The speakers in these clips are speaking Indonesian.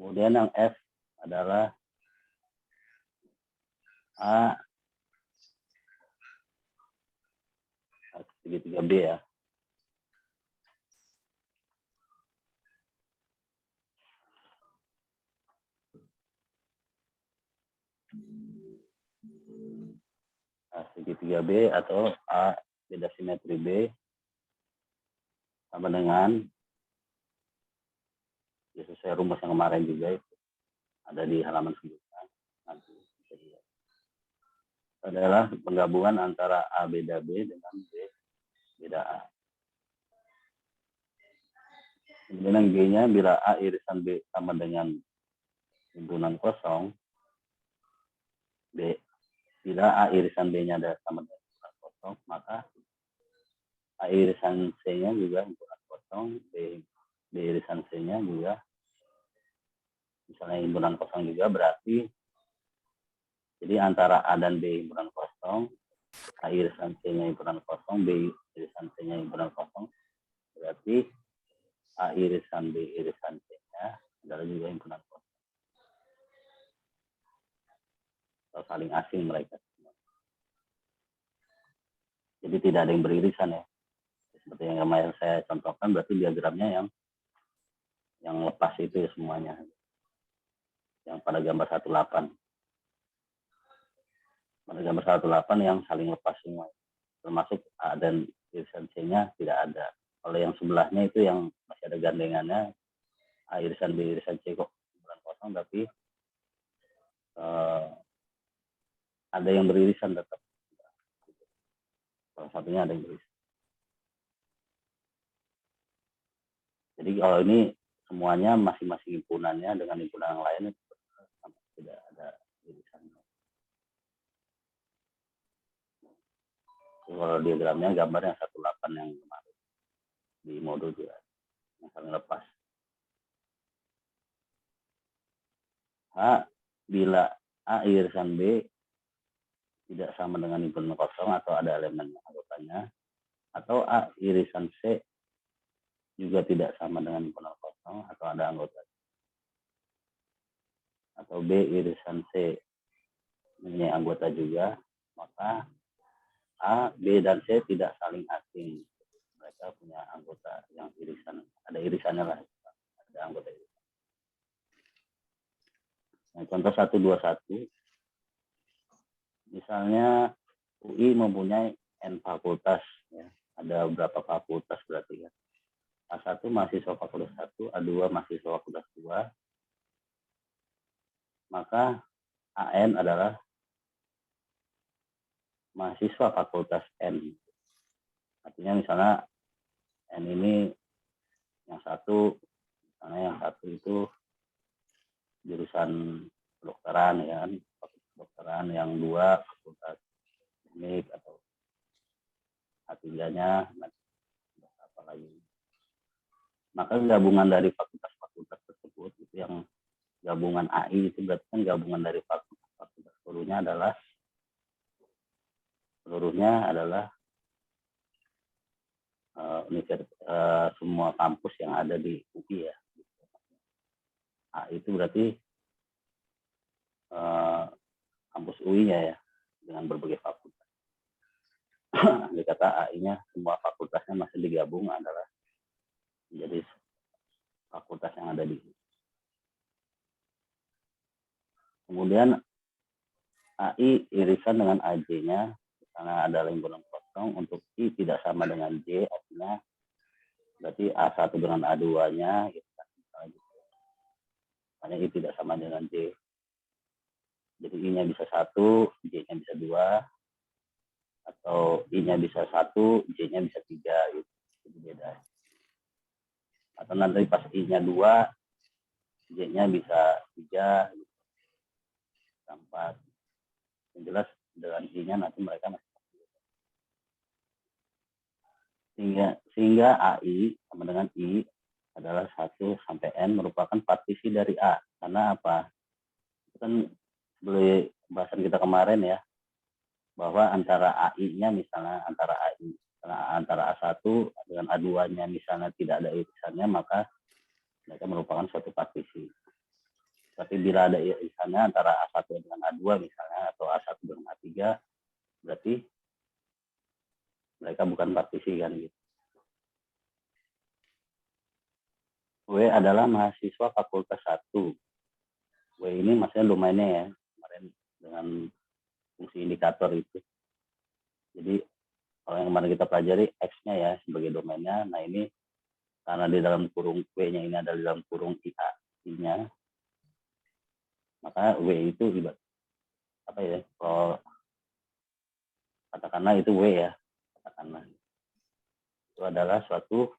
Kemudian yang F adalah A segitiga B ya. A segitiga B atau A beda simetri B sama dengan, ya sesuai rumus yang kemarin juga itu ada di halaman sebelumnya, nanti bisa dilihat. Adalah penggabungan antara A beda B dengan B beda A. Kemudian G-nya bila A irisan B sama dengan himpunan kosong, B, bila A irisan B-nya ada sama dengan himpunan kosong, maka A irisan C-nya juga himpunan kosong, B irisan C-nya juga misalnya himpunan kosong juga, berarti jadi antara A dan B himpunan kosong, A irisan C-nya himpunan kosong, B irisan C-nya himpunan kosong, berarti A irisan B irisan C-nya adalah juga himpunan kosong. Atau saling asing mereka. Jadi tidak ada yang beririsan ya. Seperti yang kemarin saya contohkan, berarti diagramnya yang lepas itu ya semuanya. Yang pada gambar 18. Pada gambar 18 yang saling lepas semua. Termasuk A dan irisan C-nya tidak ada. Kalau yang sebelahnya itu yang masih ada gandengannya, A irisan B irisan C kok himpunan kosong, tapi ada yang beririsan tetap. Salah satunya ada yang beririsan. Jadi kalau ini semuanya masing-masing himpunannya dengan himpunan yang lain tidak ada irisan. Kalau diagramnya gambar yang 18 yang kemarin di modul juga yang saling lepas. H bila A irisan B tidak sama dengan himpunan kosong atau ada elemen anggotanya, atau A irisan C juga tidak sama dengan himpunan kosong atau ada anggota, atau B irisan C mempunyai anggota juga, maka A, B, dan C tidak saling asing. Mereka punya anggota yang irisan, ada irisannya lah, ada anggota irisan. Nah, contoh 121, misalnya UI mempunyai N fakultas, ya. Ada berapa fakultas berarti ya? A1 mahasiswa fakultas 1, A2 mahasiswa fakultas 2, maka AN adalah mahasiswa fakultas N. Artinya misalnya N ini yang satu, misalnya yang satu itu jurusan kedokteran ya, kedokteran, yang dua fakultas teknik atau A3-nya apa lagi. Maka gabungan dari fakultas-fakultas tersebut itu yang gabungan AI itu berarti kan gabungan dari fakultas seluruhnya adalah semua kampus yang ada di UI ya. A itu berarti kampus UI-nya ya, dengan berbagai fakultas. Dikata AI-nya semua fakultasnya masih digabung adalah menjadi fakultas yang ada di UI. Kemudian AI irisan dengan AJ-nya, karena ada himpunan kosong, untuk I tidak sama dengan J, artinya berarti A1 dengan A2-nya, gitu kan. Makanya I tidak sama dengan J. Jadi I-nya bisa 1, J-nya bisa 2, atau I-nya bisa 1, J-nya bisa 3, gitu. Jadi beda. Atau nanti pas I-nya 2, J-nya bisa 3, gitu. 4. Yang jelas dengan I-nya nanti mereka masih sehingga AI sama dengan I adalah 1 sampai N merupakan partisi dari A. Karena apa? Itu kan seperti bahasan kita kemarin ya, bahwa antara AI-nya misalnya antara A1 dengan A2-nya misalnya tidak ada irisannya, maka mereka merupakan suatu partisi. Tapi bila ada irisannya antara A1 dengan A2 misalnya, atau A1 dengan A3, berarti mereka bukan partisi kan gitu. W adalah mahasiswa Fakultas 1. W ini maksudnya domainnya ya, kemarin dengan fungsi indikator itu. Jadi kalau yang kemarin kita pelajari X-nya ya sebagai domainnya, nah ini karena di dalam kurung W-nya ini ada di dalam kurung I-nya, maka W itu apa ya, kalau katakanlah itu W ya, katakanlah itu adalah suatu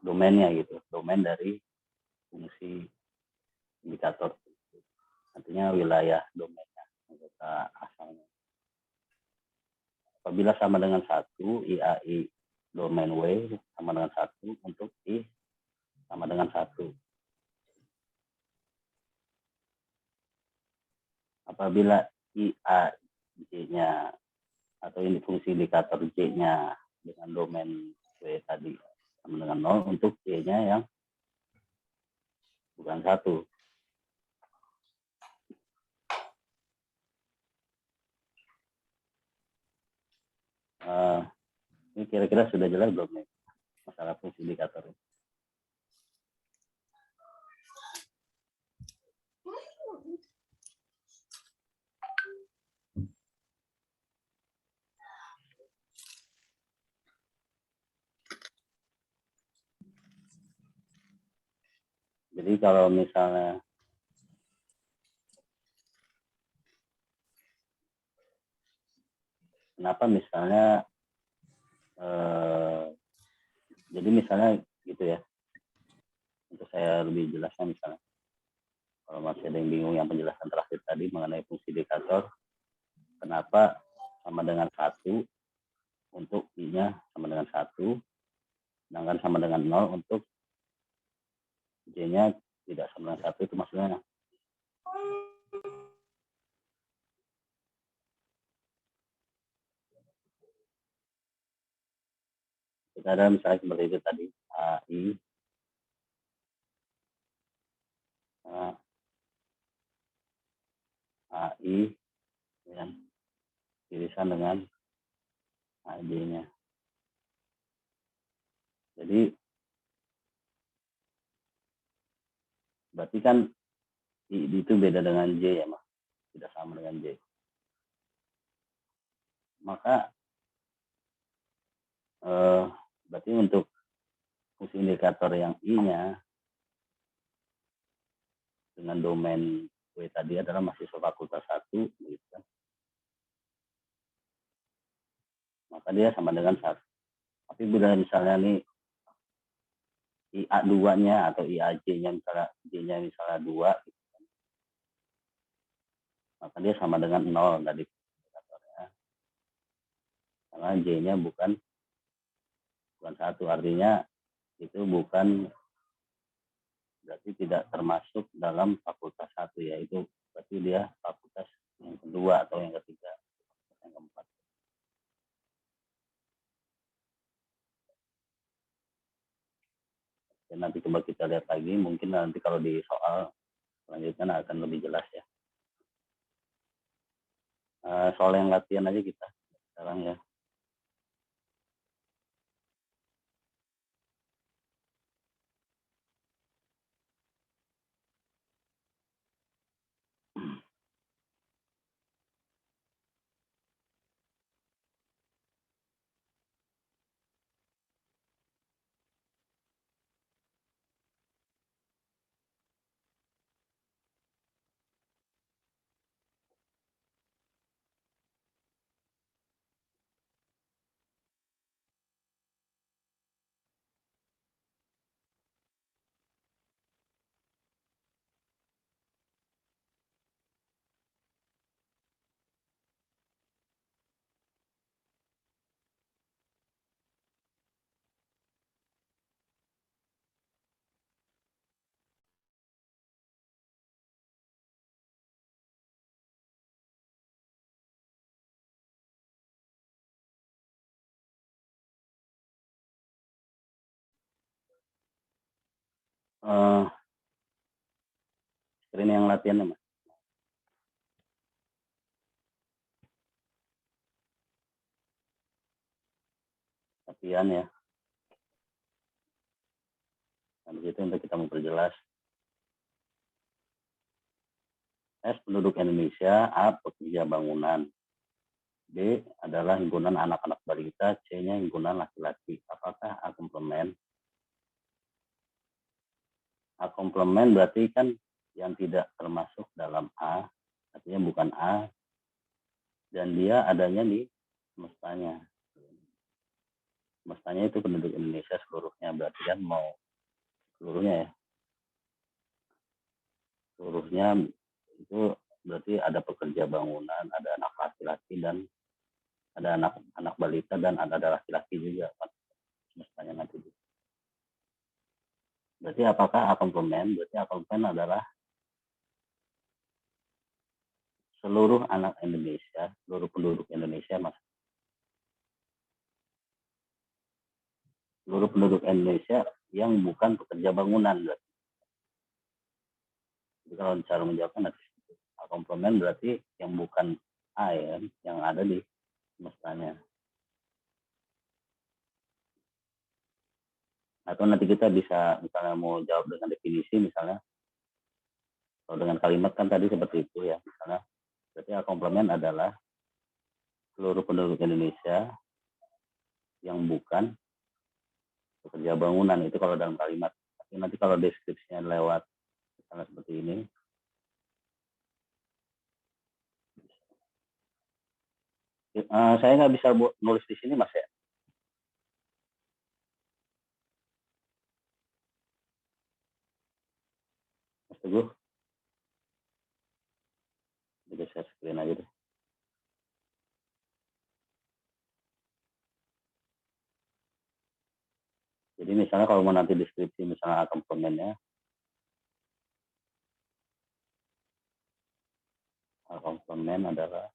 domainnya gitu, domain dari fungsi indikator, artinya wilayah domainnya, anggota asalnya. Apabila sama dengan 1, IAI domain W sama dengan 1, untuk I sama dengan 1. Apabila IAJ-nya atau ini fungsi indikator J-nya dengan domain W tadi sama dengan 0, untuk J-nya yang bukan 1. Ini kira-kira sudah jelas belum nih masalah fungsi indikator? Jadi kalau misalnya kenapa misalnya jadi misalnya gitu ya, untuk saya lebih jelasnya, misalnya kalau masih ada yang bingung yang penjelasan terakhir tadi mengenai fungsi indikator, kenapa sama dengan 1 untuk I-nya sama dengan 1, sedangkan sama dengan 0 untuk J-nya tidak sama dengan 1, itu maksudnya. Kita ada misalnya seperti itu tadi, AI yang irisan dengan AJ-nya. Jadi berarti kan I itu beda dengan J ya, Mas. Tidak sama dengan J. Maka berarti untuk fungsi indikator yang I-nya dengan domain W tadi adalah mahasiswa fakultas 1, gitu kan. Maka dia sama dengan 1. Tapi bila misalnya nih IA2-nya atau IAJ-nya misalnya J-nya misalnya 2, gitu kan, maka dia sama dengan 0 tadi indikatornya. Karena J-nya bukan 1, artinya itu bukan, berarti tidak termasuk dalam fakultas 1 ya, itu berarti dia fakultas yang kedua atau yang ketiga, yang keempat. Dan nanti coba kita lihat lagi, mungkin nanti kalau di soal selanjutnya akan lebih jelas ya. Soal yang latihan aja kita sekarang ya. screen yang latihannya, Mas. Latihan ya. Nah, itu untuk kita memperjelas. S. Penduduk Indonesia. A. Pekerja bangunan. B. Adalah himpunan anak-anak balita. C-nya himpunan laki-laki. Apakah A komplement? A komplement berarti kan yang tidak termasuk dalam A, artinya bukan A, dan dia adanya di semestanya. Semestanya itu penduduk Indonesia seluruhnya, berarti kan mau seluruhnya ya. Seluruhnya itu berarti ada pekerja bangunan, ada anak laki-laki, dan ada anak balita, dan ada laki-laki juga kan semestanya nanti. Berarti apakah A komplement? Berarti A komplement adalah seluruh anak Indonesia, seluruh penduduk Indonesia, Mas. Seluruh penduduk Indonesia yang bukan pekerja bangunan. Berarti. Jadi kalau cara menjawabkan A komplement berarti yang bukan A ya, yang ada di semestanya. Atau nanti kita bisa misalnya mau jawab dengan definisi misalnya, kalau dengan kalimat kan tadi seperti itu ya, misalnya berarti A komplement adalah seluruh penduduk Indonesia yang bukan pekerja bangunan, itu kalau dalam kalimat. Tapi nanti kalau deskripsinya lewat misalnya seperti ini, saya nggak bisa nulis di sini, Mas ya. Mas Teguh, jadi share screen aja deh. Jadi misalnya kalau mau nanti deskripsi misalnya A komplementnya, A komplement adalah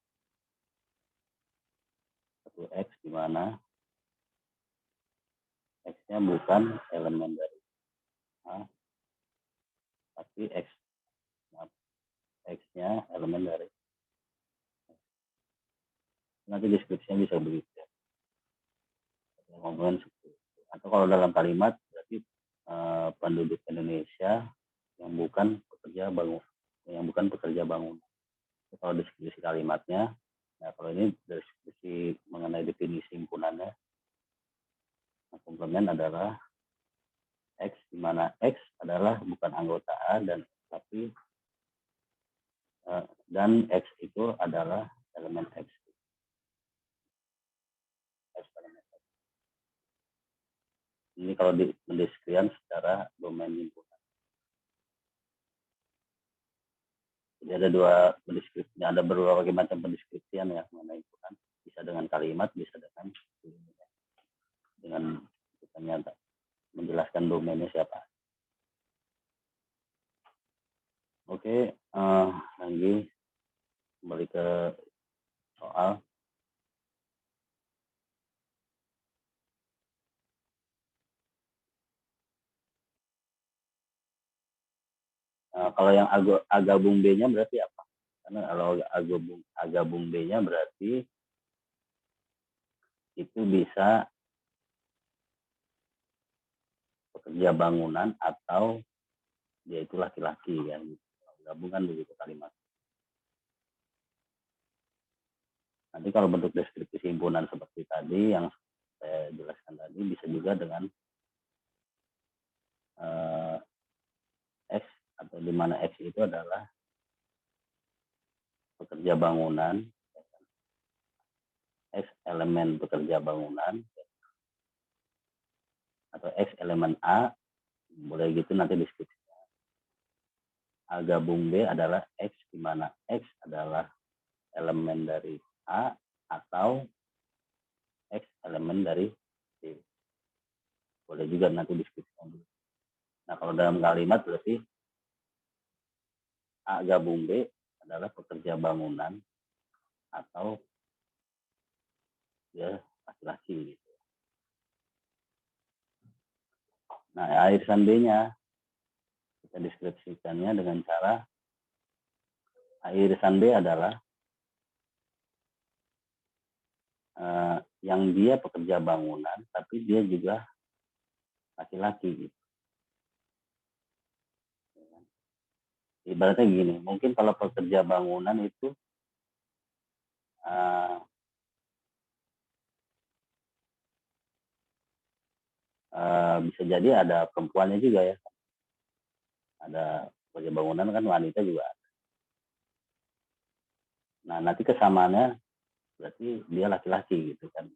satu X di mana X-nya bukan elemen dari A, tapi X-nya elemen dari A. Nanti deskripsinya bisa begitu ya. Komplement atau kalau dalam kalimat berarti penduduk Indonesia yang bukan pekerja bangunan. Kalau deskripsi kalimatnya, nah kalau ini deskripsi mengenai definisi himpunannya, nah, komplement adalah X, di mana X adalah bukan anggota A dan X itu adalah elemen X. Ini kalau mendeskripsikan secara domain himpunan. Jadi ada dua pendeskripsian, ada berbagai macam pendeskripsian ya mengenai himpunan. Bisa dengan kalimat, bisa dengan ternyata menjelaskan domainnya siapa. Oke, lagi kembali ke soal. Kalau yang A gabung B-nya berarti apa? Karena kalau A gabung B-nya berarti itu bisa pekerja bangunan atau dia itu laki-laki ya. Gabungan begitu kalimat. Nanti kalau bentuk deskripsi himpunan seperti tadi yang saya jelaskan tadi bisa juga dengan X, atau di mana X itu adalah pekerja bangunan, X elemen pekerja bangunan, atau X elemen A, boleh gitu nanti deskripsinya. A gabung B adalah X, di mana X adalah elemen dari A atau X elemen dari B. Boleh juga nanti deskripsinya. Nah, kalau dalam kalimat berarti A gabung B adalah pekerja bangunan atau dia laki-laki gitu. Nah, irisan B-nya kita deskripsikannya dengan cara A irisan B adalah yang dia pekerja bangunan, tapi dia juga laki-laki gitu. Ibaratnya gini, mungkin kalau pekerja bangunan itu bisa jadi ada perempuannya juga ya. Ada pekerja bangunan kan wanita juga. Nah, nanti kesamaannya berarti dia laki-laki gitu kan.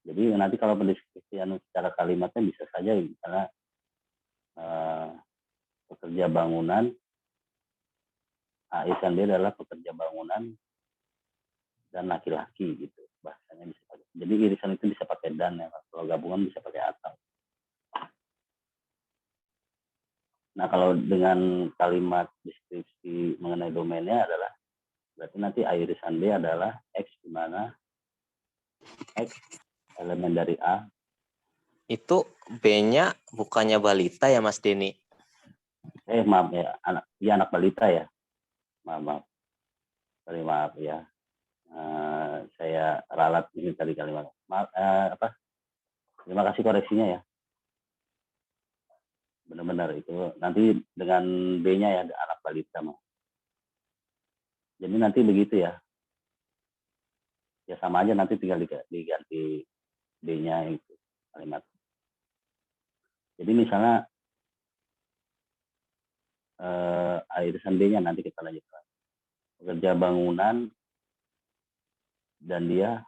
Jadi nanti kalau pendeskripsian secara kalimatnya bisa saja misalnya pekerja bangunan, A irisan B adalah pekerja bangunan dan laki-laki gitu. Bahasanya bisa pakai. Jadi irisan itu bisa pakai dan ya. Kalau gabungan bisa pakai atau. Nah, kalau dengan kalimat deskripsi mengenai domainnya adalah berarti nanti A irisan B adalah X di mana X elemen dari A. Itu B-nya bukannya balita ya Mas Denny? Maaf ya, anak balita ya. Maaf. Sorry, maaf ya. Saya ralat ini tadi kalimat. Maaf, terima kasih koreksinya ya. Benar-benar itu nanti dengan B-nya ya, anak balita mah. Jadi nanti begitu ya. Ya sama aja nanti tinggal diganti B-nya itu kalimat. Jadi misalnya irisan B-nya nanti kita lanjutkan. Pekerja bangunan dan dia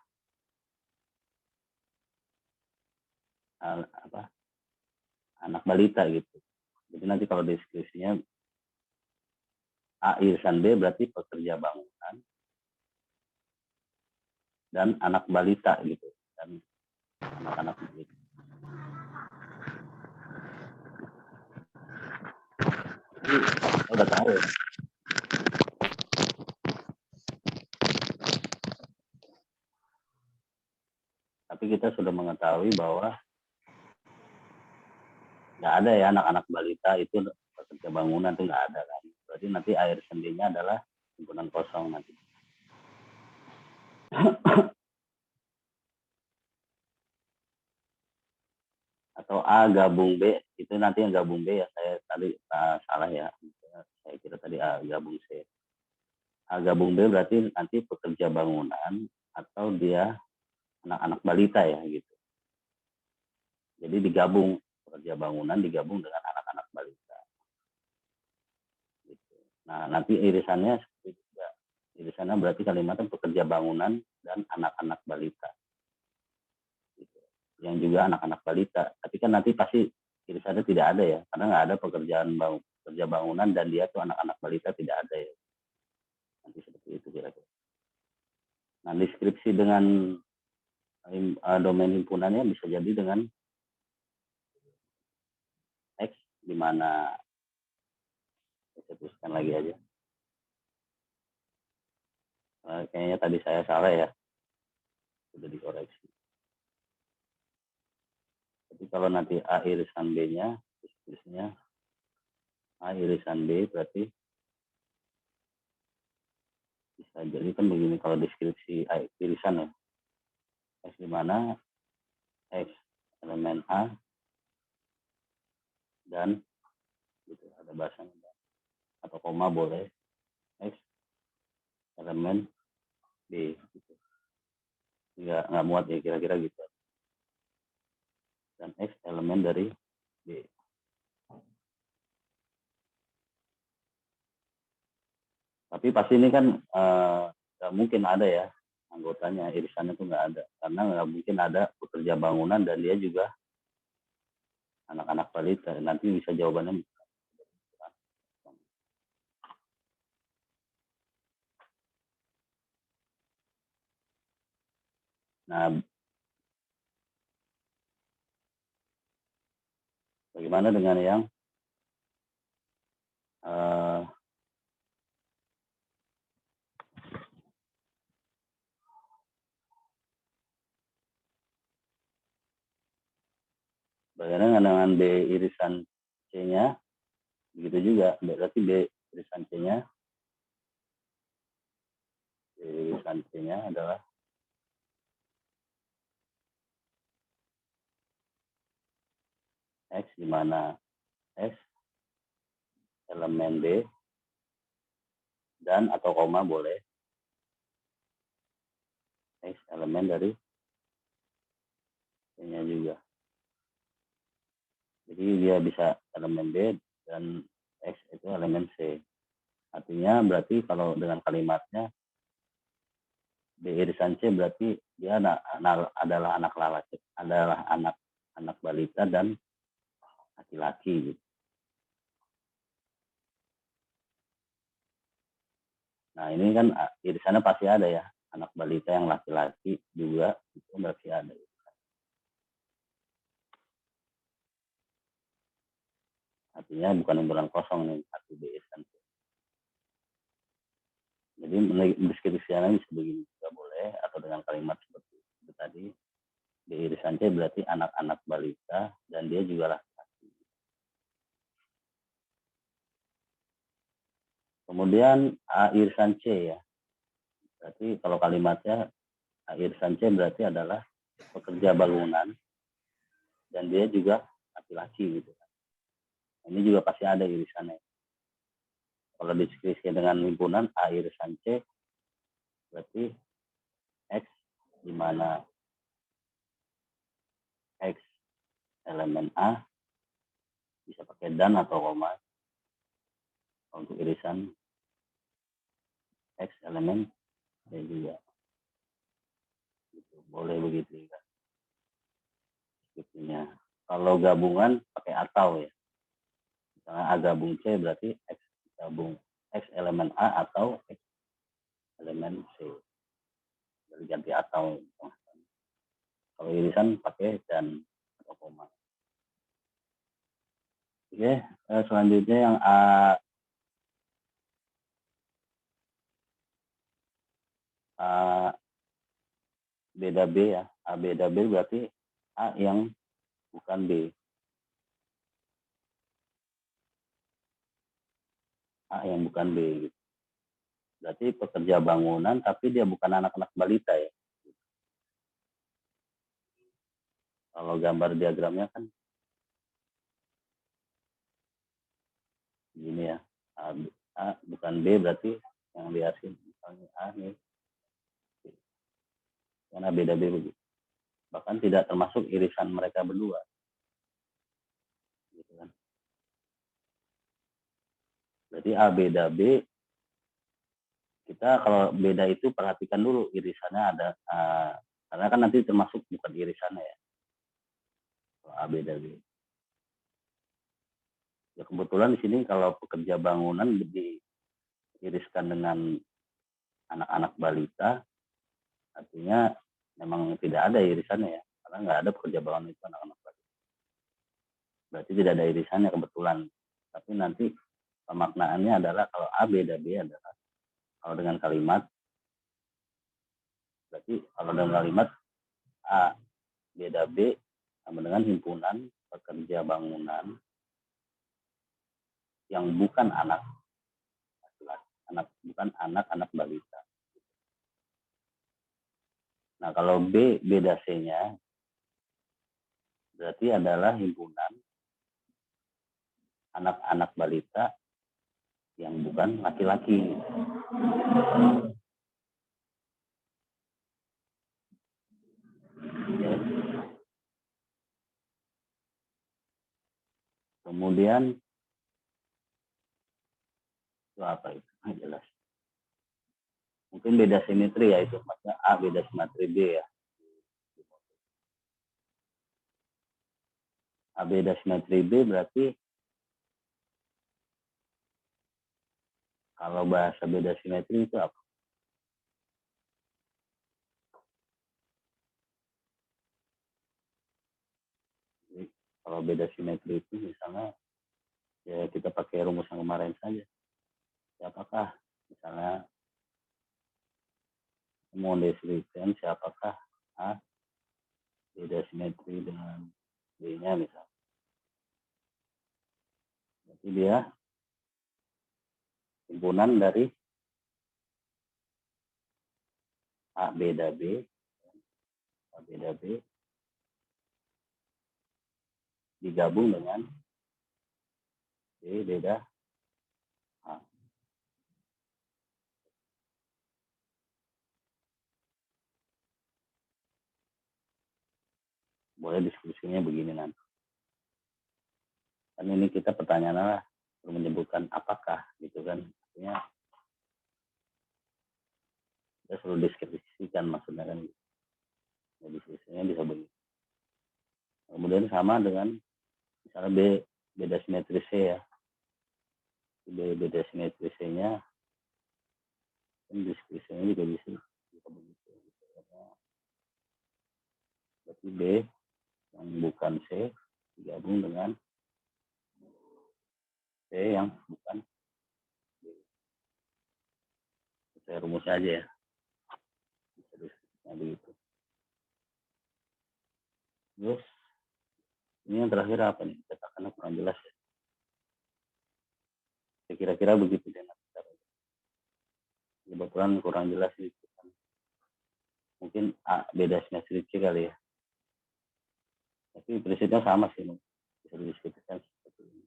anak balita gitu. Jadi nanti kalau deskripsinya A irisan B berarti pekerja bangunan dan anak balita gitu, dan anak-anak balita. Jadi kita udah tahu ya. Tapi kita sudah mengetahui bahwa nggak ada ya anak-anak balita itu pekerja bangunan itu nggak ada kan. Berarti nanti air sendinya adalah himpunan kosong nanti. Atau A gabung B, itu nanti yang gabung B ya, saya tadi salah ya. Saya kira tadi A gabung C. A gabung B berarti nanti pekerja bangunan atau dia anak-anak balita ya gitu. Jadi digabung, pekerja bangunan digabung dengan anak-anak balita. Gitu. Nah, nanti irisannya seperti itu juga. Irisannya berarti kalimatnya pekerja bangunan dan anak-anak balita. Gitu. Yang juga anak-anak balita. Tapi kan nanti pasti irisannya tidak ada ya, karena nggak ada pekerja bangunan dan dia tuh anak-anak balita, tidak ada ya. Nanti seperti itu kira-kira. Nah, deskripsi dengan domain himpunannya bisa jadi dengan X, di mana saya tuliskan lagi aja. Kayaknya tadi saya salah ya, sudah dikoreksi. Jadi kalau nanti A irisan B-nya, deskripsinya A irisan B berarti bisa jadi kan begini kalau deskripsi A irisan ya. X di mana X elemen A dan gitu, ada bahasanya atau koma boleh, X elemen B gitu. Nggak muat ya kira-kira gitu, dan X elemen dari B. Tapi pasti ini kan nggak mungkin ada ya anggotanya, irisannya tuh nggak ada, karena nggak mungkin ada pekerja bangunan dan dia juga anak-anak balita. Nanti bisa jawabannya. Nah, bagaimana dengan yang bagaimana dengan B irisan C-nya? Begitu juga, berarti B irisan C-nya. Irisan C-nya adalah X, di mana X elemen B dan atau koma boleh X elemen dari C-nya juga. Jadi dia bisa elemen B dan X itu elemen C. Artinya berarti kalau dengan kalimatnya B irisan C berarti dia adalah anak laki, adalah anak balita dan laki-laki gitu. Nah ini kan irisannya pasti ada ya, anak balita yang laki-laki juga itu berarti ada. Artinya bukan himpunan kosong nih, arti B irisan C. Jadi mendeskripsikannya bisa begini juga boleh, atau dengan kalimat seperti itu tadi. B irisan C berarti anak-anak balita dan dia juga laki-laki. Kemudian A irisan C ya. Berarti kalau kalimatnya A irisan C berarti adalah pekerja bangunan dan dia juga laki-laki gitu. Ini juga pasti ada irisannya. Kalau deskripsi dengan himpunan A irisan C berarti X, di mana X elemen A bisa pakai dan atau koma untuk irisan X elemen C juga. Gitu. Boleh begitu ya. Deskripsinya. Kalau gabungan pakai atau ya. Misalnya A gabung C berarti X gabung X elemen A atau X elemen C. Jadi ganti atau. Kalau irisan pakai dan atau koma. Oke, selanjutnya yang A beda B ya. A beda B berarti A yang bukan B. A yang bukan B. Gitu. Berarti pekerja bangunan tapi dia bukan anak-anak balita ya. Kalau gambar diagramnya kan gini ya. A bukan B berarti yang dihasil misalnya A nih. Karena beda B begitu. Bahkan tidak termasuk irisan mereka berdua. Gitu kan. Berarti A beda B, kita kalau beda itu perhatikan dulu irisannya ada, karena kan nanti termasuk bukan irisannya ya. Kalau A beda B. Ya kebetulan di sini kalau pekerja bangunan diiriskan dengan anak-anak balita, artinya memang tidak ada irisannya ya, karena nggak ada pekerja bangunan itu anak-anak balita. Berarti tidak ada irisannya kebetulan. Tapi nanti pemaknaannya adalah kalau A beda B adalah kalau dengan kalimat, berarti kalau dengan kalimat A beda B sama dengan himpunan pekerja bangunan yang bukan anak laki-laki, bukan anak-anak balita. Nah kalau B beda C-nya berarti adalah himpunan anak-anak balita yang bukan laki-laki. Ya. Kemudian itu apa itu? Jelas. Mungkin beda simetri ya itu, maksudnya A beda simetri B ya. A beda simetri B berarti kalau bahasa beda simetri itu apa? Jadi, kalau beda simetri itu misalnya ya kita pakai rumus yang kemarin saja. Siapakah misalnya mau deskripsikan siapakah A beda simetri dengan B-nya misalnya. Berarti dia himpunan dari A beda B, A beda B, digabung dengan B beda A. Boleh diskusinya begini nanti. Kan ini kita pertanyaannya menyebutkan apakah gitu kan. Artinya kita selalu deskripsikan maksudnya kan. Ya, diskusinya bisa begini. Kemudian sama dengan misalnya B beda simetri C ya. B beda simetri C-nya kan diskusinya juga bisa begitu. Berarti B yang bukan C digabung dengan C yang bukan B. Saya rumus aja ya. Bisa diskusinya begitu. Terus ini yang terakhir apa nih? Katakanlah kurang jelas ya. Kira-kira begitu deh. Kebetulan kurang jelas sih. Mungkin A beda simetri C kali ya. Tapi prinsipnya sama sih. Bisa didiskusikan seperti ini.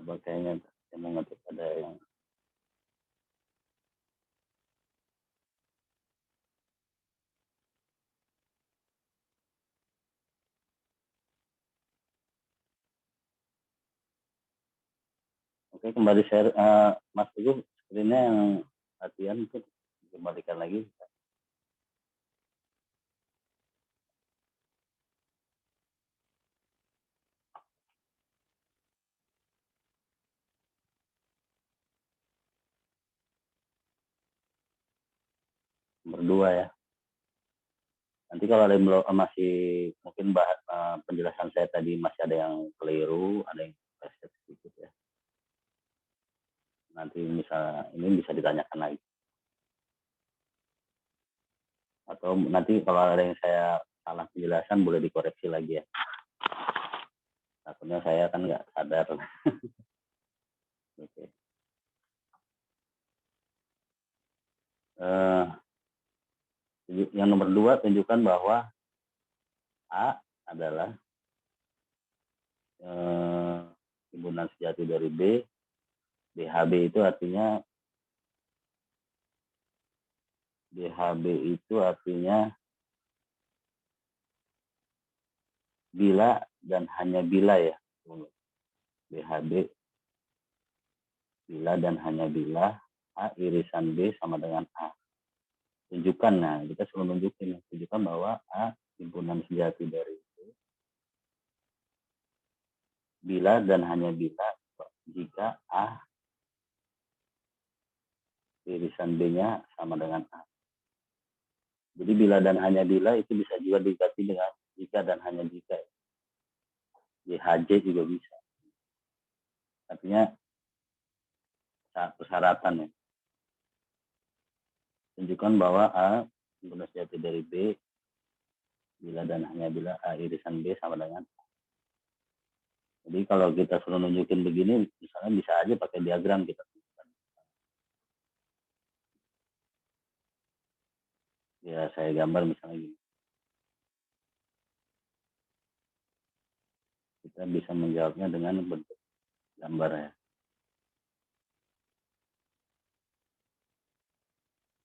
Coba kayaknya saya mau ngetik ada yang oke, kembali share Mas Teguh screen-nya yang latihan itu kembalikan lagi. Berdua ya. Nanti kalau ada yang belum masih mungkin bahas penjelasan saya tadi masih ada yang keliru, ada yang sedikit ya. Nanti misalnya ini bisa ditanyakan lagi. Atau nanti kalau ada yang saya salah penjelasan boleh dikoreksi lagi ya. Takutnya saya kan nggak sadar. Oke. Yang nomor 2 tunjukkan bahwa A adalah himpunan sejati dari B. BHB itu artinya bila dan hanya bila ya. BHB bila dan hanya bila A irisan B sama dengan A. Tunjukkan, nah kita selalu tunjukkan bahwa A himpunan sejati dari B bila dan hanya bila jika A irisan B-nya sama dengan A. Jadi bila dan hanya bila itu bisa juga diganti dengan jika dan hanya jika. JHJ juga bisa. Artinya persyaratan ya. Tunjukkan bahwa A himpunan sejati dari B bila dan hanya bila A irisan B sama dengan A. Jadi kalau kita suruh nunjukin begini, misalnya bisa aja pakai diagram kita. Ya saya gambar misalnya gini. Kita bisa menjawabnya dengan bentuk gambar ya.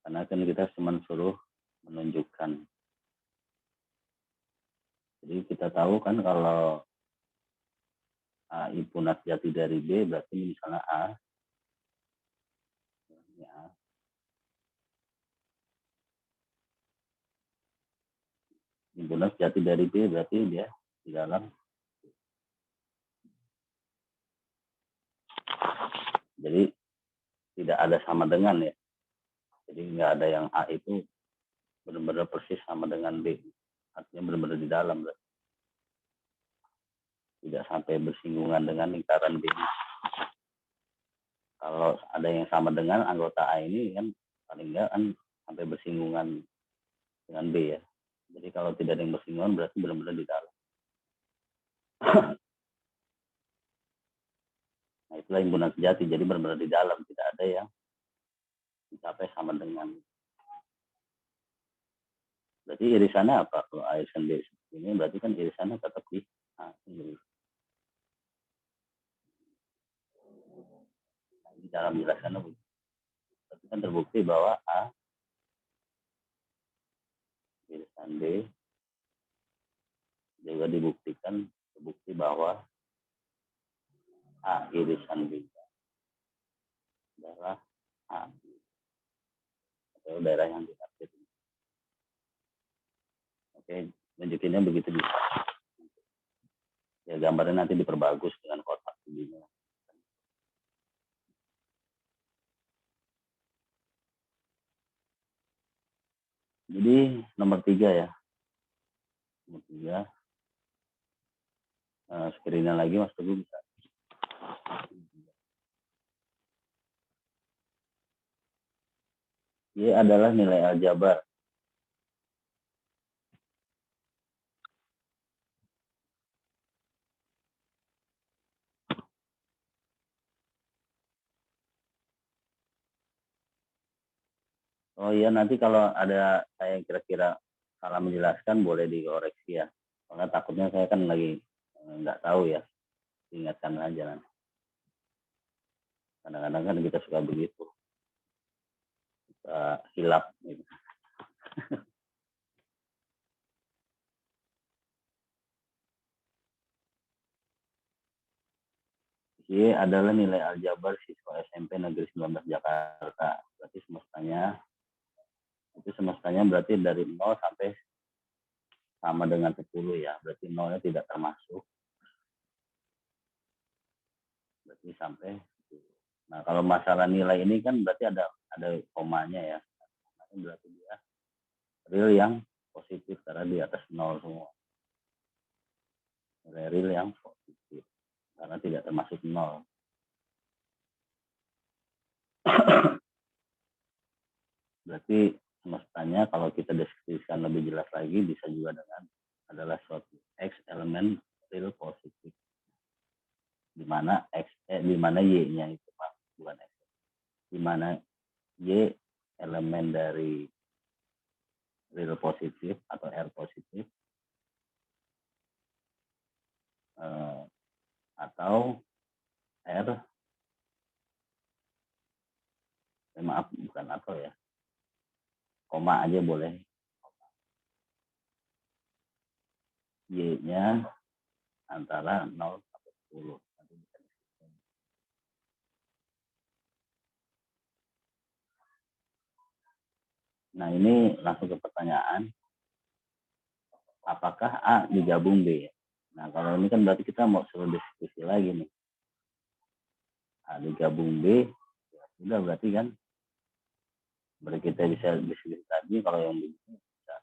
Karena kan kita cuma suruh menunjukkan. Jadi kita tahu kan kalau A himpunan sejati dari B berarti misalnya A. Ya, himpunan sejati dari B berarti dia di dalam. Jadi tidak ada sama dengan ya. Jadi nggak ada yang A itu benar-benar persis sama dengan B. Artinya benar-benar di dalam. Tidak sampai bersinggungan dengan lingkaran B. Kalau ada yang sama dengan anggota A ini kan paling enggak kan sampai bersinggungan dengan B ya. Jadi kalau tidak ada yang bersinggungan berarti benar-benar di dalam. Nah itulah himpunan sejati. Jadi benar-benar di dalam, tidak ada yang mencapai sama dengan. Berarti irisannya apa? Kalau A irisan B ini berarti kan irisannya tetap di A sendiri. Nah, di dalam menjelaskannya berarti kan terbukti bahwa A irisan B juga dibuktikan terbukti bahwa A irisan B adalah A atau daerah yang ditarget. Oke, tunjukinnya begitu bisa. Ya gambarnya nanti diperbagus dengan kotak begini. Jadi nomor 3 ya. Nomor 3. Screen-nya lagi Mas Teguh bisa. Y adalah nilai aljabar. Oh iya, nanti kalau ada saya kira-kira salah menjelaskan boleh dikoreksi ya. Karena takutnya saya kan lagi nggak tahu ya. Ingatkan aja nanti. Kadang-kadang kan kita suka begitu. Suka hilap gitu. Y adalah nilai aljabar siswa SMP Negeri 19 Jakarta. Berarti semestanya berarti dari 0 sampai sama dengan 10 ya. Berarti 0-nya tidak termasuk. Berarti sampai 10. Nah, kalau masalah nilai ini kan berarti ada komanya ya. Berarti dia real yang positif karena di atas 0 semua. Nilai real yang positif karena tidak termasuk 0. Berarti semestanya kalau kita deskripsikan lebih jelas lagi bisa juga dengan adalah suatu X elemen real positif di mana Y-nya itu Pak, bukan X. Di mana Y elemen dari real positif atau R positif atau R maaf bukan atau ya, koma aja boleh. Y-nya antara 0 sampai 10. Nah, ini langsung ke pertanyaan. Apakah A digabung B? Nah, kalau ini kan berarti kita mau suruh diskusi lagi nih. A digabung B, ya sudah berarti kan berarti kita bisa diskusi tadi kalau yang begini bisa.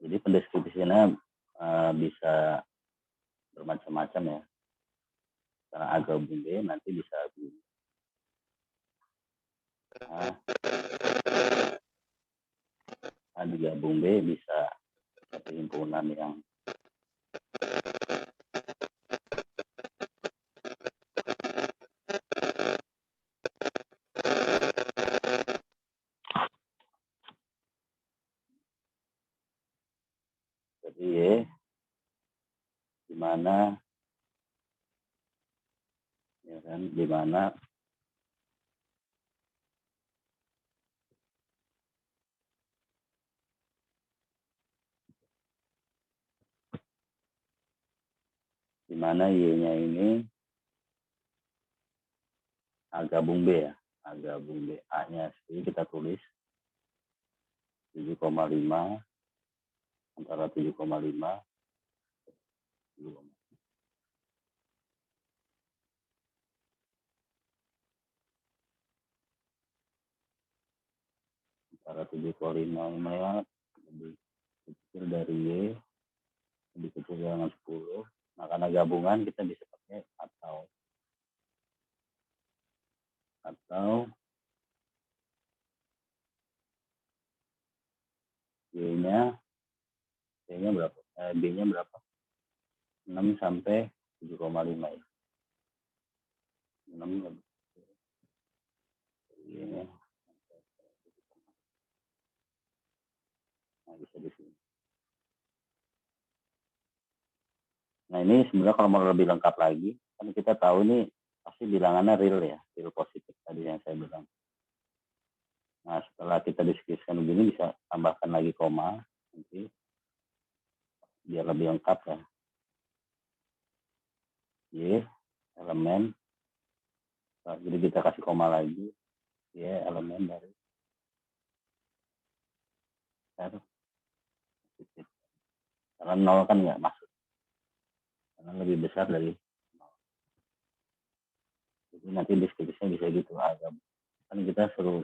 Jadi pendeskripsinya bisa bermacam-macam ya. Karena A gabung B nanti bisa A digabung B bisa satu himpunan yang jadi Y di mana ya kan di mana Y-nya ini A gabung B ya. A gabung B. A-nya sendiri kita tulis 7,5 antara 7,5 antara 7,5 lebih kecil dari Y lebih kecil dengan 10. Nah, karena gabungan kita bisa pakai atau B-nya berapa? B-nya berapa? 6 sampai 7,5 ya. 6 ini. Nah, bisa di sini. Nah, ini sebenarnya kalau mau lebih lengkap lagi, kan kita tahu ini pasti bilangannya real ya, real positif tadi yang saya bilang. Nah, setelah kita deskripsikan begini bisa tambahkan lagi koma nanti biar lebih lengkap ya. Y elemen, nah, jadi kita kasih koma lagi, Y elemen dari R positif. Karena 0 kan nggak masuk, karena lebih besar dari 0. Jadi nanti deskripsinya bisa gitu agak. Kan kita suruh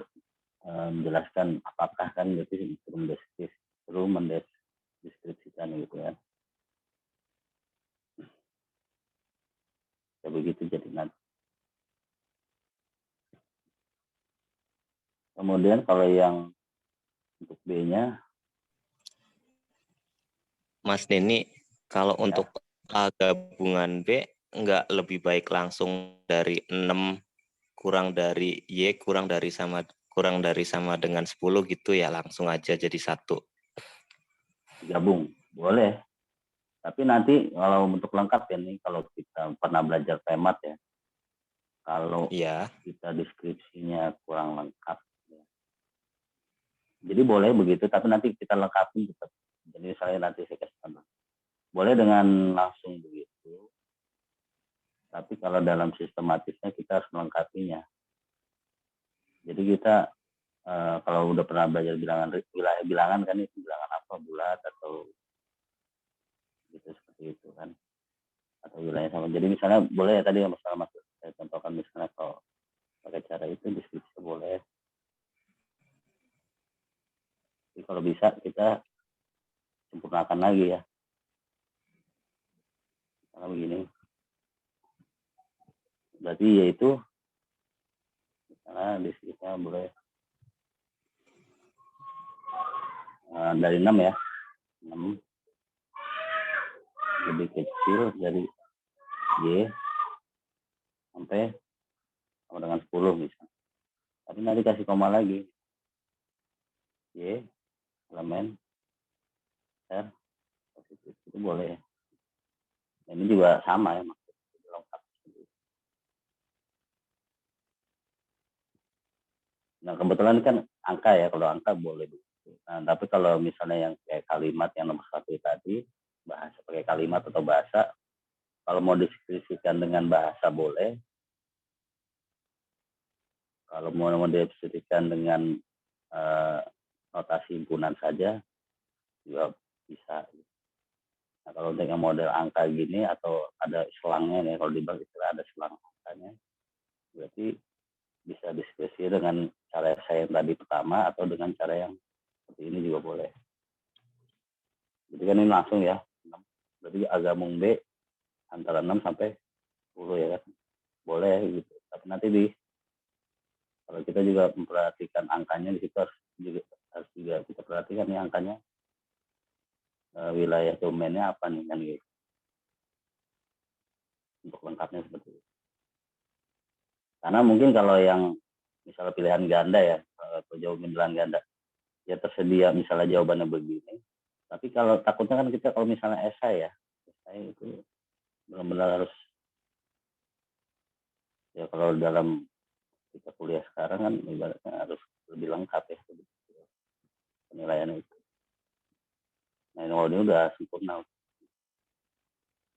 menjelaskan apakah kan berarti suruh mendeskripsikan gitu ya. Ya begitu jadi nanti. Kemudian kalau yang untuk B-nya, Mas Denny, kalau ya, untuk A gabungan B nggak lebih baik langsung dari 6 kurang dari Y kurang dari sama dengan 10 gitu ya, langsung aja jadi 1. gabung boleh. Tapi nanti kalau untuk lengkap ya nih, kalau kita pernah belajar temat ya, kalau Iya. kita deskripsinya kurang lengkap, ya. Jadi boleh begitu, tapi nanti kita lengkapi tetap. Jadi saya nanti saya kasih contoh. Boleh dengan langsung begitu, tapi kalau dalam sistematisnya kita harus melengkapinya. Jadi kita kalau udah pernah belajar bilangan kan, itu bilangan apa, bulat atau gitu seperti itu kan, atau wilayah sama. Jadi misalnya boleh ya tadi yang masalah masuk saya contohkan, misalnya kalau pakai cara itu deskripsi boleh. Jadi kalau bisa kita sempurnakan lagi ya. Karena begini, berarti yaitu misalnya deskripsinya boleh dari 6 ya, 6 lebih kecil dari Y sampai sama dengan 10 misalnya. Tapi nanti kasih koma lagi, Y elemen R positif, itu boleh. Nah, ini juga sama ya, maksudnya lengkap. Nah, kebetulan kan angka ya, kalau angka boleh begitu. Nah, tapi kalau misalnya yang kayak kalimat yang nomor 1 tadi, bahasa pakai kalimat atau bahasa, kalau mau deskripsikan dengan bahasa boleh, kalau mau deskripsikan dengan notasi himpunan saja juga bisa. Nah, kalau dengan model angka gini atau ada selangnya nih, kalau di bank istilah ada selang angkanya, berarti bisa diskusi dengan cara saya yang tadi pertama atau dengan cara yang seperti ini juga boleh. Jadi kan ini langsung ya, berarti agak B antara 6 sampai 10 ya kan, boleh gitu. Tapi nanti kalau kita juga memperhatikan angkanya di situ harus juga kita perhatikan nih angkanya, wilayah domainnya apa nih kan gitu. Untuk lengkapnya seperti itu. Karena mungkin kalau yang misalnya pilihan ganda ya, atau jawaban pilihan ganda, ya tersedia misalnya jawabannya begini. Tapi kalau takutnya kan kita kalau misalnya esai ya, esai itu benar-benar harus, ya kalau dalam kita kuliah sekarang kan ibaratnya harus lebih lengkap ya penilaiannya itu. Nah, ini udah sempurna.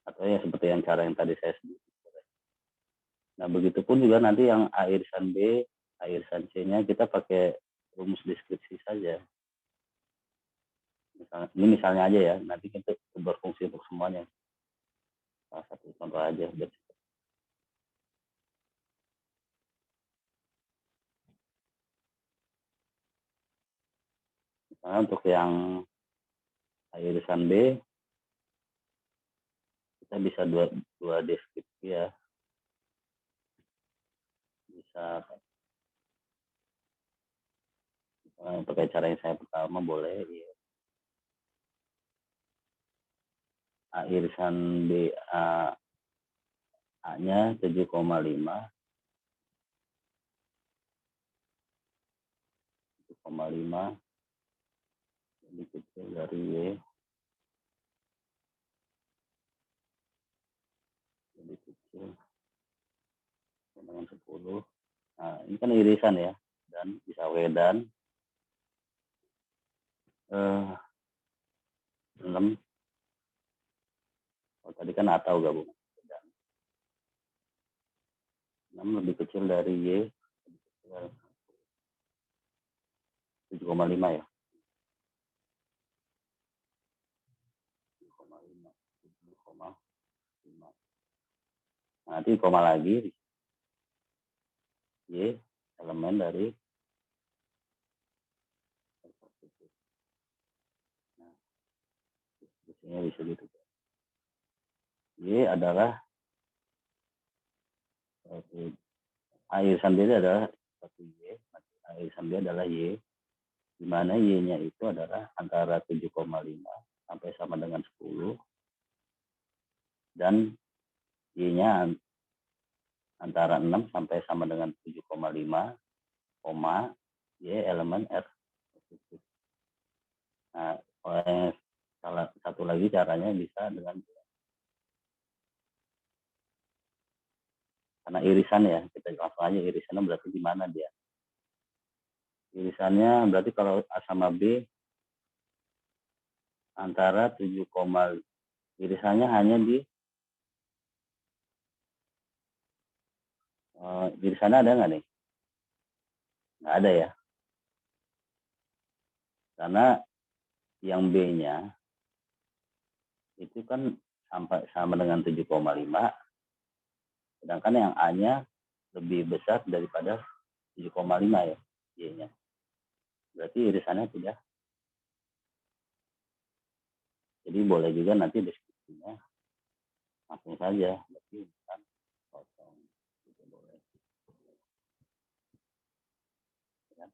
Atau ya seperti yang cara yang tadi saya sebut. Nah, begitupun juga nanti yang A irisan B, A irisan C-nya kita pakai rumus deskripsi saja. Ini misalnya aja ya, nanti kita berfungsi untuk semuanya. Salah satu contoh aja. Misalnya untuk yang A irisan B, kita bisa dua deskripsi ya. Bisa pakai cara yang saya pertama boleh ya. A irisan B A-nya 7,5 lebih kecil dari Y lebih kecil dengan 10. Nah, ini kan irisan ya, dan bisa W dan 6. Oh, tadi kan atau gabung. 6 lebih kecil dari Y 7,5 ya. 7,5. Nanti koma lagi Y elemen dari nah, bisa gitu. Y adalah A irisan B adalah satu Y, A irisan B adalah Y, di mana Y-nya itu adalah antara 7,5 sampai sama dengan 10, dan Y-nya antara 6 sampai sama dengan 7,5, Y elemen R. Nah, salah satu lagi caranya bisa dengan karena irisan ya, kita langsung aja irisannya berarti di mana dia. Irisannya berarti kalau A sama B antara 7, irisannya hanya di irisannya ada nggak nih? Nggak ada ya. Karena yang B-nya itu kan sampai sama dengan 7,5, sedangkan yang A-nya lebih besar daripada 7,5 ya, Y-nya. Berarti irisannya tidak. Jadi boleh juga nanti deskripsinya langsung saja, berarti bukan kosong. Itu boleh. Ya.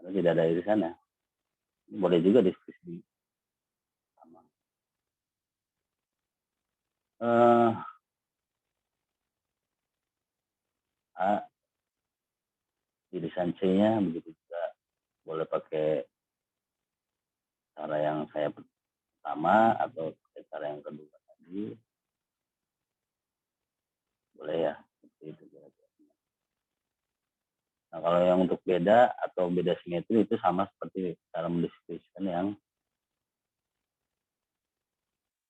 Karena tidak ada irisannya. Boleh juga deskripsi sama. A irisan C-nya begitu juga boleh pakai cara yang saya pertama atau pakai cara yang kedua tadi, boleh ya seperti itu. Nah, kalau yang untuk beda atau beda simetri itu sama seperti cara mendeskripsikan yang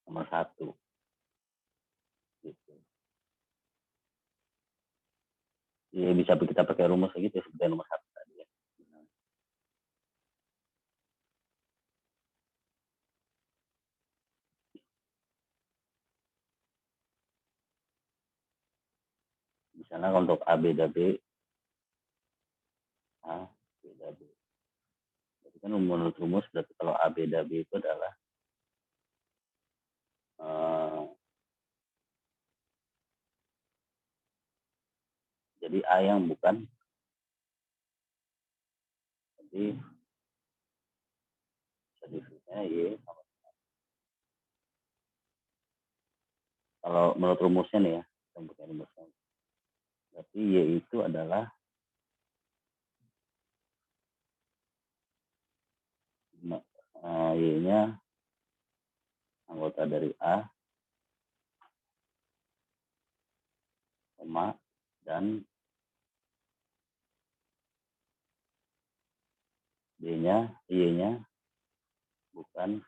nomor 1 gitu. Ya, bisa kita pakai rumus gitu seperti nomor 1 tadi ya. Misalnya untuk A beda B, A beda B. Jadi kan menurut rumus berarti kalau A beda B itu adalah jadi A yang bukan, jadi definisinya Y sama. Kalau menurut rumusnya nih ya, untuk rumusnya, berarti Y itu adalah Y-nya anggota dari A, dan B-nya, Y-nya bukan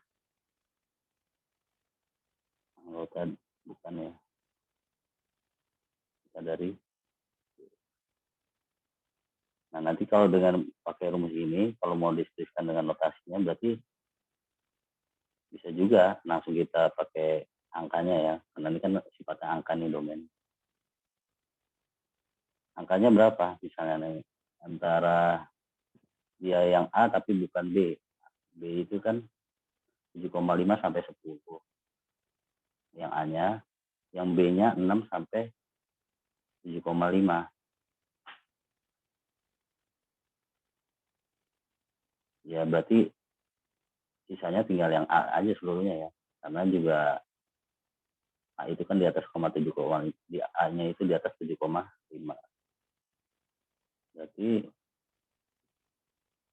anggota, bukan ya, kita dari. Nah, nanti kalau dengan pakai rumus ini, kalau mau dituliskan dengan notasinya, berarti bisa juga langsung kita pakai angkanya ya, karena ini kan sifatnya angka nih domain. Angkanya berapa misalnya nih, antara dia yang A tapi bukan B. B itu kan 7,5 sampai 10. Yang A-nya yang B-nya 6 sampai 7,5. Ya berarti sisanya tinggal yang A aja seluruhnya ya. Karena juga A itu kan di atas 7,5, di A-nya itu di atas 7,5. Berarti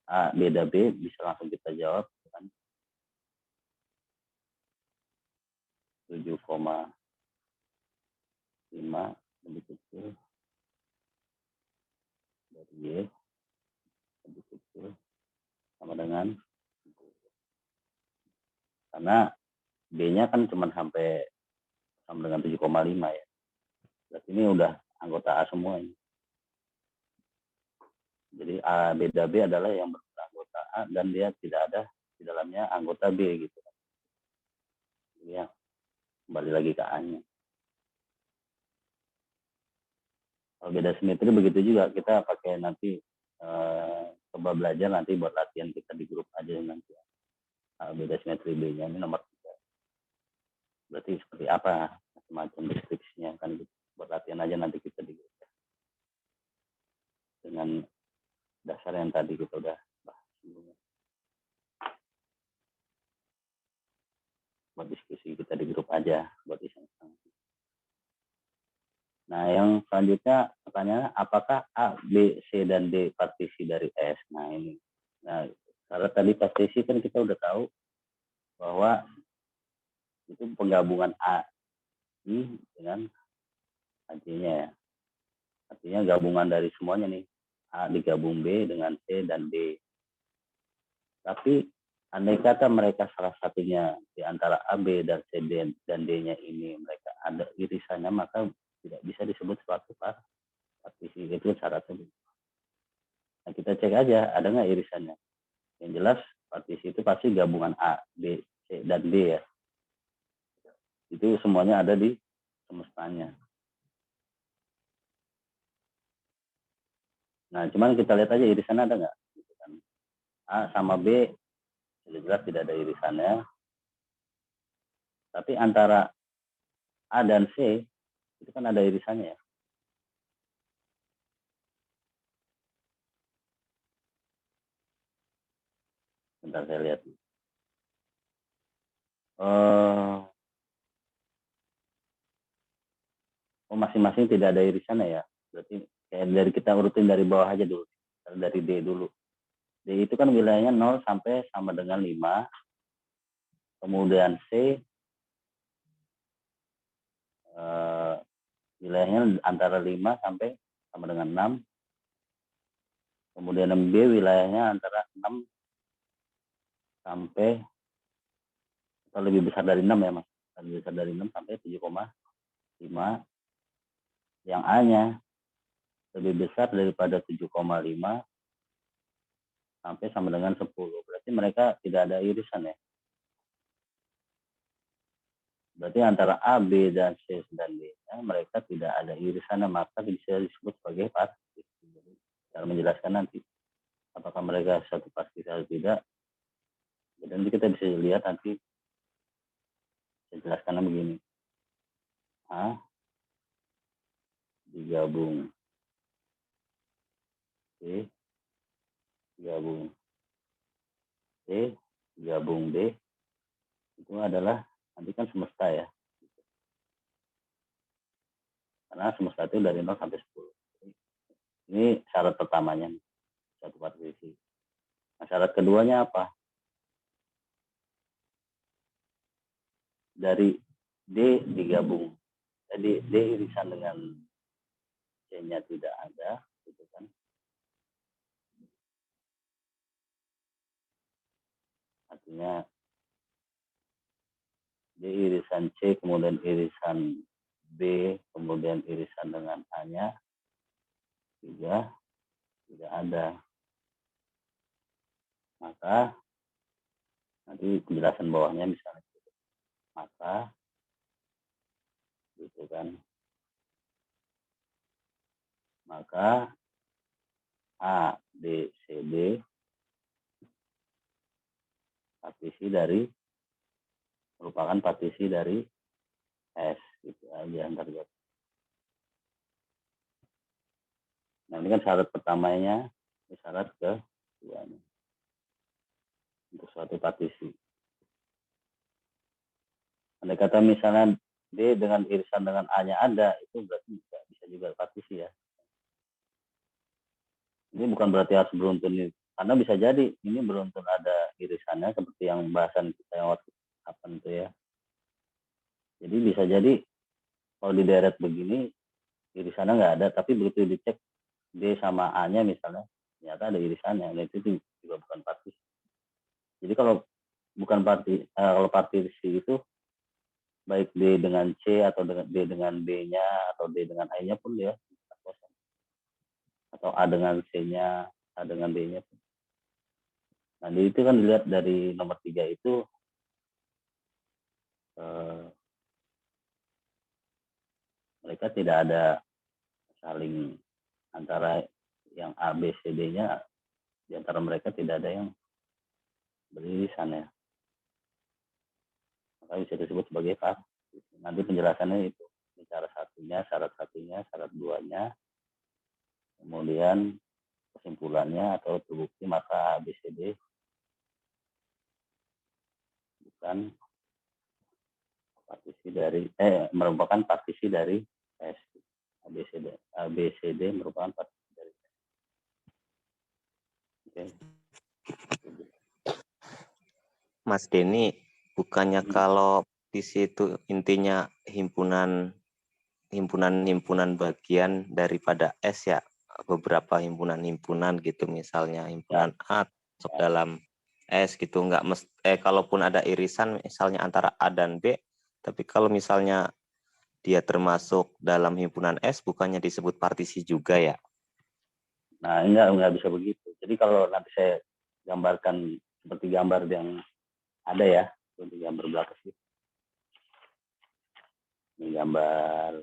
A beda B bisa langsung kita jawab kan 7,5 lebih kecil dari Y lebih kecil sama dengan, karena B-nya kan cuma sampai sama dengan 7,5 ya. Berarti ini udah anggota A semua ini. Jadi A beda B adalah yang beranggota A dan dia tidak ada di dalamnya anggota B gitu. Jadi ya kembali lagi ke A-nya. Kalau beda simetri begitu juga, kita pakai nanti coba belajar nanti buat latihan kita di grup aja nanti. Beda simetri B-nya ini nomor 3. Berarti seperti apa semacam deskripsinya kan gitu. Buat latihan aja nanti kita di grup. Dengan dasar yang tadi kita udah bahas sebelumnya. Buat diskusi kita di grup aja, buat iseng-iseng. Nah, yang selanjutnya pertanyaannya, apakah A, B, C, dan D partisi dari S? Nah, ini. Nah, kalau tadi partisi kan kita udah tahu bahwa itu penggabungan A, I dengan A-nya ya. Artinya gabungan dari semuanya nih. A digabung B dengan C dan D. Tapi andai kata mereka salah satunya di antara A, B, dan C, dan D-nya ini mereka ada irisannya, maka tidak bisa disebut suatu partisi. Itu syaratnya. Nah, kita cek aja ada nggak irisannya. Yang jelas partisi itu pasti gabungan A, B, C, dan D ya. Itu semuanya ada di semestanya. Nah, cuman kita lihat aja irisannya ada nggak. A sama B jelas tidak ada irisannya. Tapi antara A dan C itu kan ada irisannya ya. Bentar saya lihat. Masing-masing tidak ada irisannya ya. Berarti kayak dari kita urutin dari bawah aja dulu. Dari D dulu. D itu kan wilayahnya 0 sampai sama dengan 5. Kemudian C wilayahnya antara 5 sampai sama dengan 6. Kemudian B wilayahnya antara 6 sampai atau lebih besar dari 6 ya Mas. Lebih besar dari 6 sampai 7,5. Yang A-nya lebih besar daripada 7,5 sampai sama dengan 10. Berarti mereka tidak ada irisan ya. Berarti antara A, B, dan C, dan D -nya, mereka tidak ada irisan, maka bisa disebut sebagai partisi. Jadi, cara menjelaskan nanti apakah mereka satu partisi atau tidak. Jadi nanti kita bisa lihat nanti saya jelaskan begini. A digabung C digabung C digabung D itu adalah nanti kan semesta ya. Karena semesta itu dari 0 sampai 10. Ini syarat pertamanya, satu partisi. Nah, syarat keduanya apa? Dari D digabung. Jadi D irisan dengan C-nya tidak ada, gitu kan. Artinya D irisan C, kemudian irisan B, kemudian irisan dengan A-nya juga tidak ada. Maka nanti penjelasan bawahnya misalnya maka gitu kan, maka A, B, C, D partisi dari merupakan partisi dari S Gitu aja antar zat. Nah ini kan syarat pertamanya, ini syarat keduanya untuk suatu partisi. Andai kata misalnya D dengan irisan dengan A-nya ada, itu berarti bisa juga partisi ya. Ini bukan berarti harus beruntun, karena bisa jadi ini beruntun ada irisannya seperti yang bahasan kita yang waktu kapan itu ya. Jadi bisa jadi kalau di deret begini irisannya nggak ada, tapi begitu dicek D sama A-nya misalnya, ternyata ada irisannya, dan itu juga bukan partisi. Jadi kalau bukan kalau partisi itu baik D dengan C atau dengan D dengan B-nya atau D dengan A-nya pun dia kosong. Atau A dengan C-nya, A dengan D-nya pun. Nah, itu kan dilihat dari nomor 3 itu mereka tidak ada saling antara yang A, B, C, D-nya, di antara mereka tidak ada yang beririsan ya. Maka bisa disebut sebagai partisi. Nanti penjelasannya itu cara satunya, syarat duanya, kemudian kesimpulannya atau terbukti maka ABCD bukan partisi dari merupakan partisi dari S. ABCD merupakan partisi dari S. Oke. Mas Denny, bukannya kalau partisi itu intinya himpunan bagian daripada S ya, beberapa himpunan gitu, misalnya himpunan A masuk dalam S gitu, nggak kalaupun ada irisan misalnya antara A dan B, tapi kalau misalnya dia termasuk dalam himpunan S, bukannya disebut partisi juga ya? Nah, enggak bisa begitu. Jadi kalau nanti saya gambarkan seperti gambar yang ada ya, seperti gambar belakang sih. Ini gambar,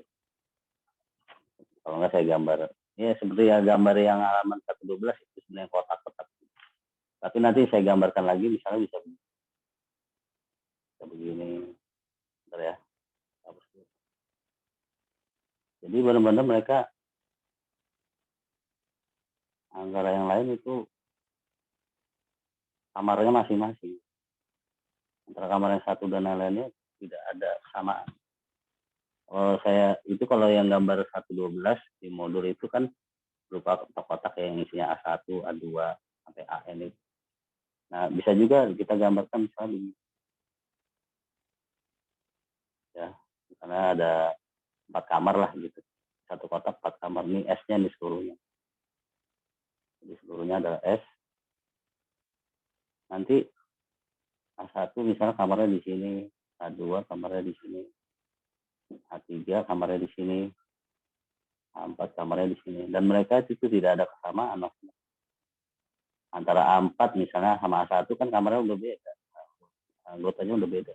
kalau nggak saya gambar, ya seperti ya gambar yang halaman 112 itu sebenarnya kotak-kotak. Tapi nanti saya gambarkan lagi, misalnya bisa begini, bentar ya. Jadi benar-benar mereka antara yang lain itu kamarnya masing-masing. Antara kamar yang satu dan lain-lainnya tidak ada kesamaan. Kalau yang gambar 112 di modul itu kan berupa kotak-kotak yang isinya A1, A2, sampai AN itu. Nah, bisa juga kita gambarkan misalnya begini. Ya, misalnya ada 4 kamar lah gitu. Satu kotak 4 kamar, ini S-nya di seluruhnya. Jadi seluruhnya adalah S. Nanti A1 misalnya kamarnya di sini, A2 kamarnya di sini, A3 kamarnya di sini, A4 kamarnya di sini. Dan mereka itu tidak ada kesamaan. Antara A4 misalnya sama A1 kan kamarnya udah beda. Anggotanya udah beda.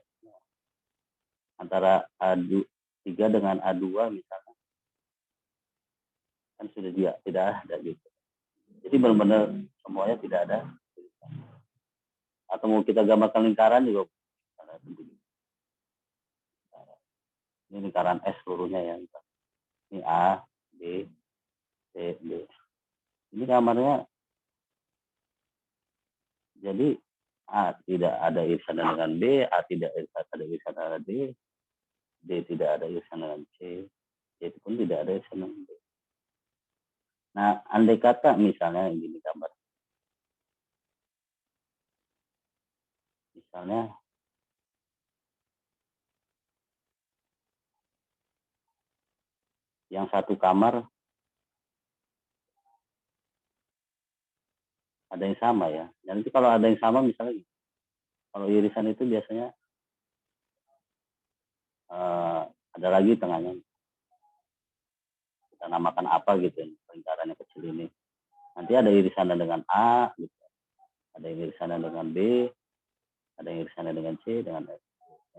Antara A3 dengan A2 misalnya. Kan sudah tidak ada gitu. Jadi benar-benar semuanya tidak ada. Atau mau kita gambarkan lingkaran juga. Ini lingkaran S seluruhnya ya. Ini A, B, C, D. Ini kamarnya jadi A tidak ada irisan dengan B, A tidak ada irisan dengan D, D tidak ada irisan dengan C, C pun tidak ada irisan dengan D. Nah, andai kata misalnya gini gambar. Misalnya yang satu kamar ada yang sama ya. Nanti kalau ada yang sama misalnya kalau irisan itu biasanya ada lagi tengahnya. Kita namakan apa gitu, lingkarannya kecil ini. Nanti ada irisannya dengan A, gitu. Ada yang irisannya dengan B, ada yang irisannya dengan C, dengan F.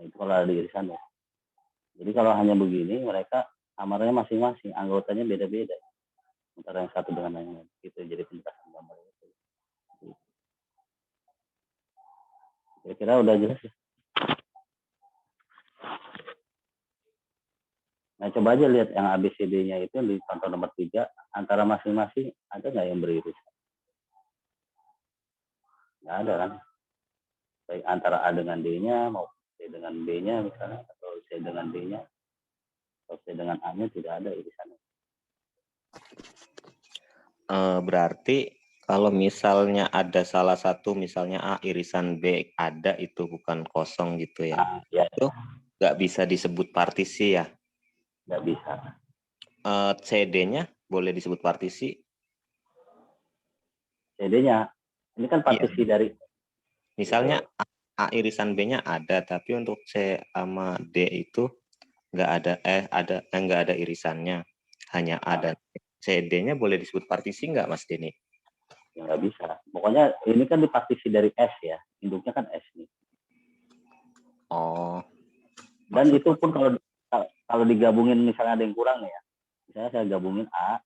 Nah, itu kalau ada irisannya. Jadi kalau hanya begini, mereka kamarnya masing-masing, anggotanya beda-beda. Antara yang satu dengan yang lain. Gitu, jadi penjelasan gambar itu. Kira-kira udah jelas ya? Nah, coba aja lihat yang ABCD-nya itu di contoh nomor 3, antara masing-masing ada nggak yang beririsan? Nggak ada kan? Baik antara A dengan D-nya, maupun C dengan B-nya misalnya, atau C dengan D-nya, atau C dengan A-nya tidak ada irisannya. Berarti kalau misalnya ada salah satu, misalnya A irisan B ada, itu bukan kosong gitu ya. Nah, ya Itu nggak bisa disebut partisi ya. nggak bisa. CD-nya boleh disebut partisi. CD-nya, ini kan Iya. partisi dari Misalnya gitu. A irisan B-nya ada, tapi untuk C sama D itu nggak ada, nggak ada irisannya, hanya ada. CD-nya boleh disebut partisi nggak, Mas Denny? Ya nggak bisa. Pokoknya ini kan dipartisi dari S ya, induknya kan S nih. Oh. Dan itu pun kalau digabungin misalnya ada yang kurang ya, misalnya saya gabungin A,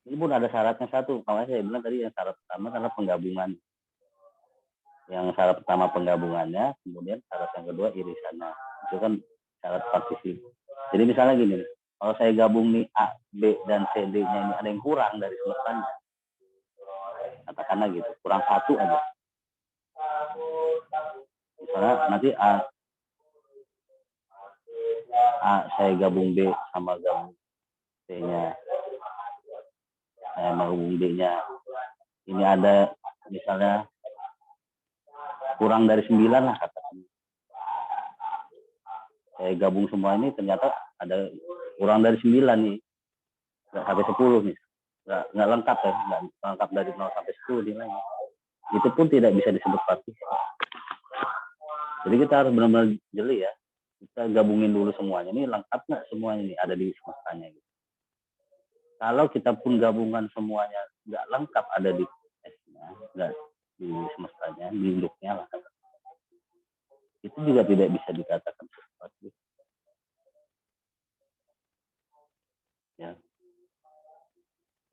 ini pun ada syaratnya satu. Kalau saya bilang tadi yang syarat pertama karena penggabungan. Yang syarat pertama penggabungannya, kemudian syarat yang kedua irisannya. Itu kan syarat partisi. Jadi misalnya gini, kalau saya gabung nih A, B, dan C, D-nya ini ada yang kurang dari semestanya. Katakanlah gitu, kurang satu aja. Misalnya nanti saya gabung B sama gabung C-nya. Saya mau gabung D-nya. Ini ada misalnya kurang dari 9 lah katakanlah. Saya gabung semua ini ternyata ada kurang dari 9 nih. Nggak sampai 10 nih. Nggak lengkap ya. Nggak lengkap dari 0 sampai 10 nilainya. Itu pun tidak bisa disebut partisi. Jadi kita harus benar-benar jeli ya. Kita gabungin dulu semuanya. Ini lengkap nggak semuanya ini ada di semestanya. Gitu. Kalau kita pun gabungan semuanya nggak lengkap ada di S-nya, nggak di semestanya, di induknya lah. Itu juga tidak bisa dikatakan seperti itu. Ya.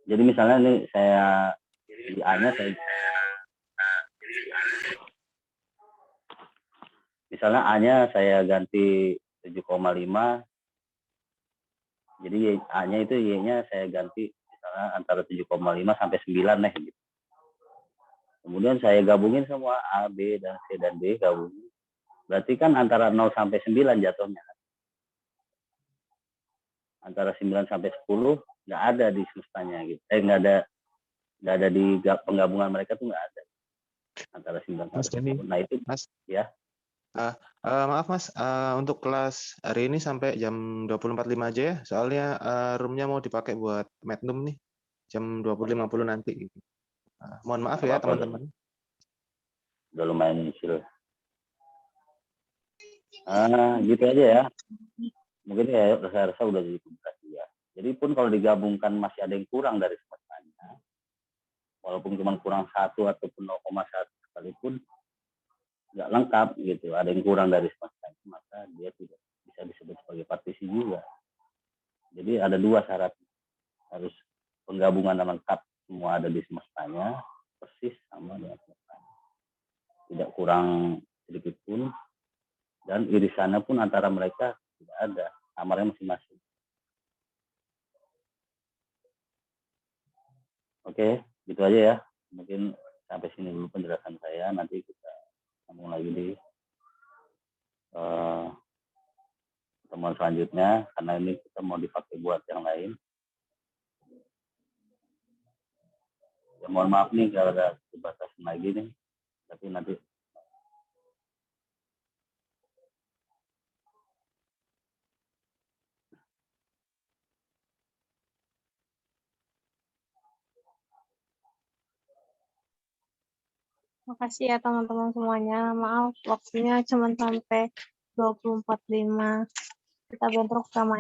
Jadi misalnya nih saya di A-nya saya misalnya A-nya saya ganti 7,5. Jadi A-nya itu Y-nya saya ganti misalnya antara 7,5 sampai 9 deh gitu. Kemudian saya gabungin semua A, B, dan C dan D gabungin. Berarti kan antara 0 sampai 9 jatuhnya. Antara 9 sampai 10 nggak ada di semestanya gitu. Nggak ada di penggabungan mereka tuh nggak ada. Antara 9 Mas sampai Denny, 10. Nah itu Mas, ya. maaf Mas, untuk kelas hari ini sampai jam 20.45 aja ya, soalnya roomnya mau dipakai buat Magnum nih, jam 20.50 nanti. Mohon maaf ya teman-teman. Udah lumayan nyicil. Gitu aja ya. Mungkin ya saya rasa udah jadi publikasi ya. Jadi pun kalau digabungkan masih ada yang kurang dari semestanya, walaupun cuma kurang 1 ataupun 0,1 sekalipun, nggak lengkap gitu, ada yang kurang dari semestanya, maka dia tidak bisa disebut sebagai partisi juga. Jadi ada dua syarat, harus penggabungan yang lengkap, semua ada di semestanya, persis sama dengan semestanya, tidak kurang sedikit pun, dan irisannya pun antara mereka tidak ada, kamarnya masing-masing. Oke, gitu aja ya. Mungkin sampai sini dulu penjelasan saya. Nanti kita ngomong lagi di pertemuan selanjutnya, karena ini kita mau dipakai buat yang lain. Ya, mohon maaf nih kalau ada kebatasan lagi nih. Tapi nanti Makasih ya teman-teman semuanya. Maaf waktunya cuma sampai 20.45. Kita bentrok sama